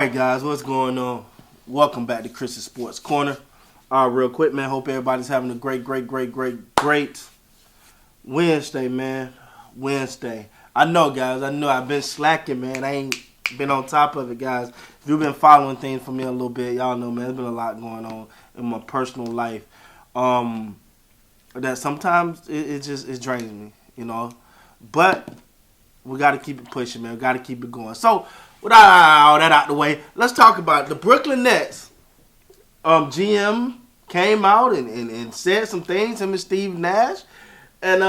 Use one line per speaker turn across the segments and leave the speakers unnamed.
All right, guys, what's going on? Welcome back to Chris's Sports Corner. Real quick, man. Hope everybody's having a great Wednesday, man. Wednesday. I know, guys. I know I've been slacking, man. I ain't been on top of it, guys. If you've been following things for me a little bit, y'all know, man. There's been a lot going on in my personal life. Um, that sometimes it drains me, you know. But we got to keep it pushing, man. We got to keep it going. So, with all that out the way, let's talk about the Brooklyn Nets. GM came out and said some things, him and Steve Nash. And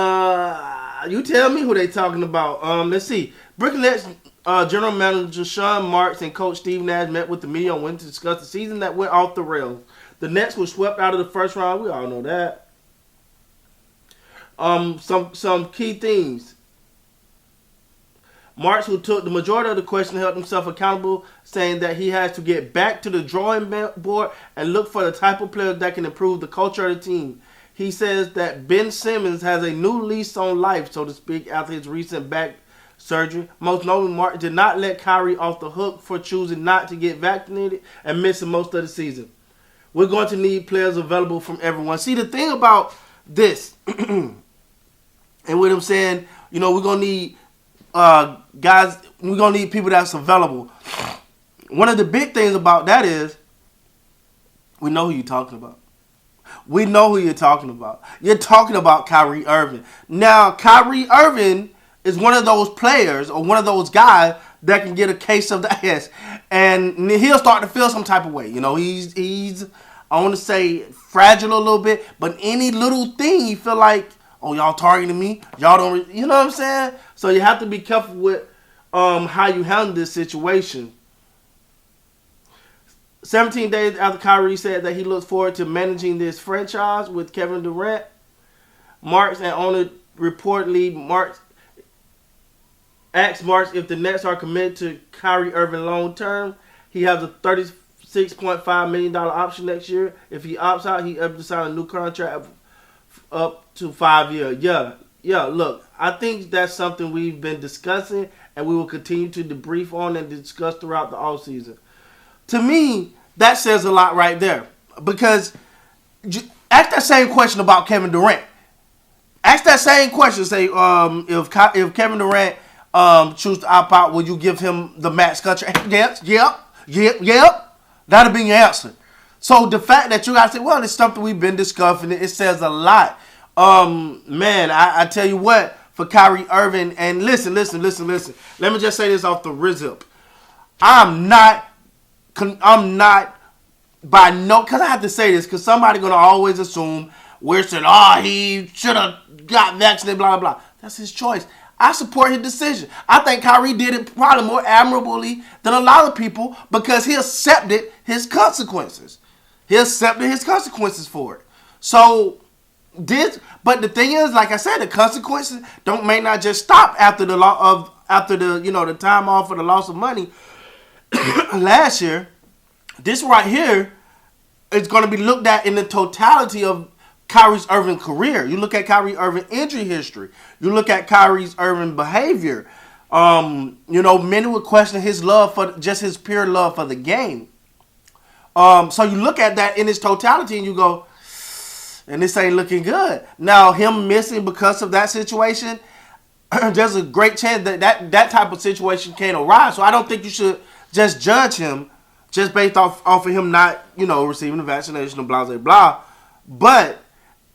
you tell me who they talking about. Let's see. Brooklyn Nets General Manager Sean Marks and Coach Steve Nash met with the media on Wednesday to discuss the season that went off the rails. The Nets were swept out of the first round. We all know that. Some key things. Marks, who took the majority of the question, held himself accountable, saying that he has to get back to the drawing board and look for the type of players that can improve the culture of the team. He says that Ben Simmons has a new lease on life, so to speak, after his recent back surgery. Most notably, Marks did not let Kyrie off the hook for choosing not to get vaccinated and missing most of the season. We're going to need players available from everyone. See, the thing about this, and with him saying, we're going to need guys, we're going to need people that's available. One of the big things about that is we know who you're talking about. We know who you're talking about. You're talking about Kyrie Irving. Now, Kyrie Irving is one of those players or one of those guys that can get a case of the ass. And he'll start to feel some type of way. He's I want to say, fragile a little bit. But any little thing, he feel like, oh, y'all targeting me? Y'all don't, you know what I'm saying? So you have to be careful with how you handle this situation. 17 days after Kyrie said that he looks forward to managing this franchise with Kevin Durant, Marks and owner reportedly asked Marks if the Nets are committed to Kyrie Irving long term. He has a $36.5 million option next year. If he opts out, he able to sign a new contract up to 5 years. Yeah, look, I think that's something we've been discussing and we will continue to debrief on and discuss throughout the offseason. To me, that says a lot right there. Because ask that same question about Kevin Durant. Ask that same question. Say, if Kevin Durant chooses to opt out, will you give him the max contract? Yep. That'll be your answer. So the fact that you guys say, well, it's something we've been discussing, it says a lot. Man, I tell you what, for Kyrie Irving, and listen. Let me just say this off the rizip. I'm not by no, because I have to say this, because somebody's going to always assume we're saying, he should have got vaccinated, blah, blah, blah. That's his choice. I support his decision. I think Kyrie did it probably more admirably than a lot of people because he accepted his consequences. He accepted his consequences for it. So, but the thing is, like I said, the consequences may not just stop after the the time off for the loss of money last year. This right here is going to be looked at in the totality of Kyrie's Irving career. You look at Kyrie Irving injury history. You look at Kyrie's Irving behavior. Many would question his love for just his pure love for the game. So you look at that in its totality and you go, and this ain't looking good. Now, him missing because of that situation, there's a great chance that type of situation can't arise. So I don't think you should just judge him just based off of him not, receiving the vaccination and blah, blah, blah. But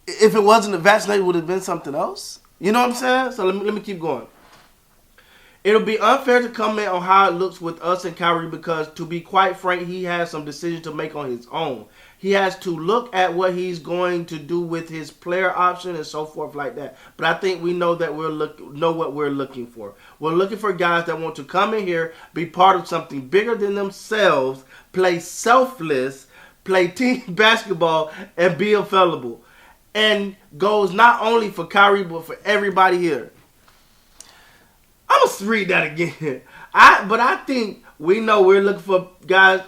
if it wasn't a vaccination, it would have been something else. You know what I'm saying? So let me keep going. It'll be unfair to comment on how it looks with us and Kyrie because, to be quite frank, he has some decisions to make on his own. He has to look at what he's going to do with his player option and so forth like that. But I think we know that know what we're looking for. We're looking for guys that want to come in here, be part of something bigger than themselves, play selfless, play team basketball, and be available. And goes not only for Kyrie, but for everybody here. I'm going to read that again. But I think we know we're looking for guys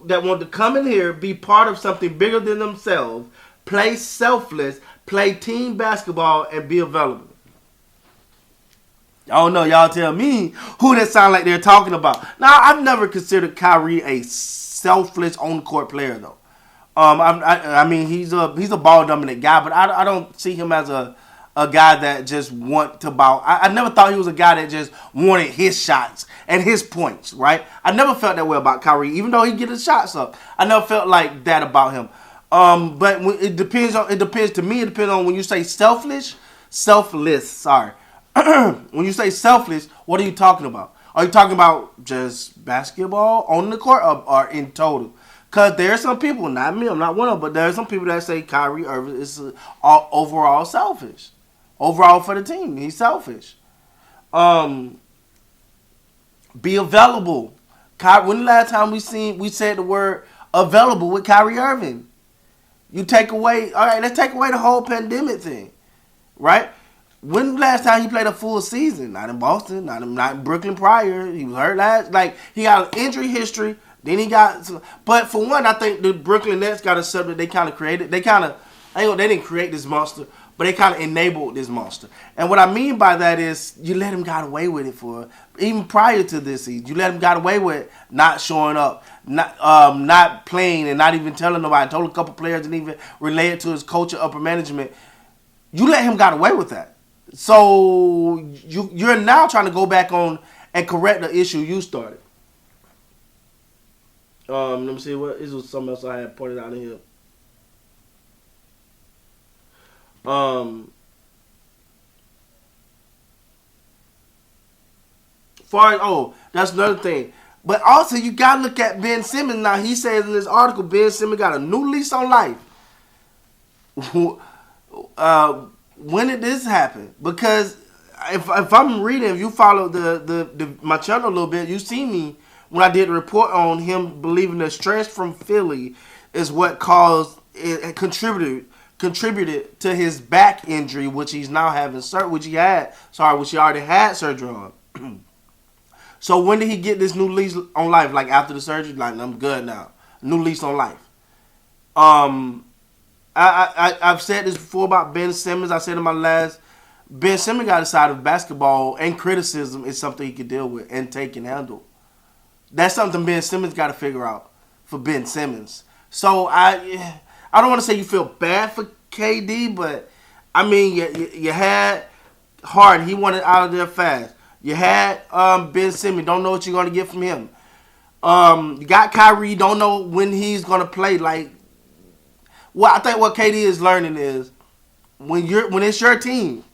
that want to come in here, be part of something bigger than themselves, play selfless, play team basketball, and be available. I don't know. Y'all tell me who that sound like they're talking about. Now, I've never considered Kyrie a selfless on court player though. I mean, he's a ball dominant guy, but I don't see him as a guy that just want to ball. I never thought he was a guy that just wanted his shots and his points. Right? I never felt that way about Kyrie, even though he get his shots up. I never felt like that about him. But it depends on. It depends to me. It depends on when you say selfless. Sorry. When you say selfless, what are you talking about? Are you talking about just basketball on the court or in total? Because there are some people, not me, I'm not one of them, but there are some people that say Kyrie Irving is overall selfish. Overall for the team, he's selfish. Be available. When the last time we said the word available with Kyrie Irving? You take away, all right, let's take away the whole pandemic thing, right? When the last time he played a full season? Not in Boston, not in Brooklyn prior. He was hurt last. Like, he got an injury history. Then he got. But for one, I think the Brooklyn Nets got a subject they kind of created. They didn't create this monster, but they kind of enabled this monster. And what I mean by that is you let him get away with it for even prior to this season. You let him get away with not showing up, not playing, and not even telling nobody. Told a couple players didn't even relay it to his coach or upper management. You let him get away with that. So you're now trying to go back on and correct the issue you started. Let me see what this was something else I had pointed out in here. That's another thing. But also you gotta look at Ben Simmons now. He says in this article, Ben Simmons got a new lease on life. When did this happen? Because if I'm reading, if you follow my channel a little bit, you see me when I did a report on him believing the stress from Philly is what caused it contributed to his back injury, which he's now having which he already had surgery on. So when did he get this new lease on life? Like after the surgery, like I'm good now, new lease on life. I've said this before about Ben Simmons. I said in my last, Ben Simmons got a side of basketball and criticism is something he can deal with and take and handle. That's something Ben Simmons got to figure out for Ben Simmons. So I don't want to say you feel bad for KD, but I mean you had Harden. He wanted out of there fast. You had Ben Simmons. Don't know what you're going to get from him. You got Kyrie. Don't know when he's going to play. Like. Well, I think what KD is learning is when it's your team,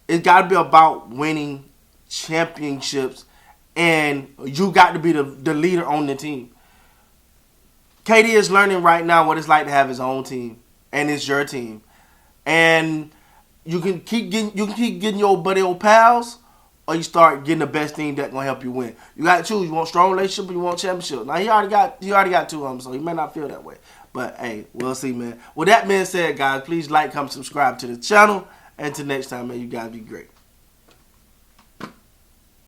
it's got to be about winning championships, and you got to be the leader on the team. KD is learning right now what it's like to have his own team, and it's your team, and you can keep getting your buddy old pals. Or you start getting the best team that's gonna help you win. You gotta choose. You want strong relationship or you want championship. Now he already got two of them, so he may not feel that way. But hey, we'll see, man. With that being said, guys, please like, comment, subscribe to the channel, and until next time, man, you guys be great.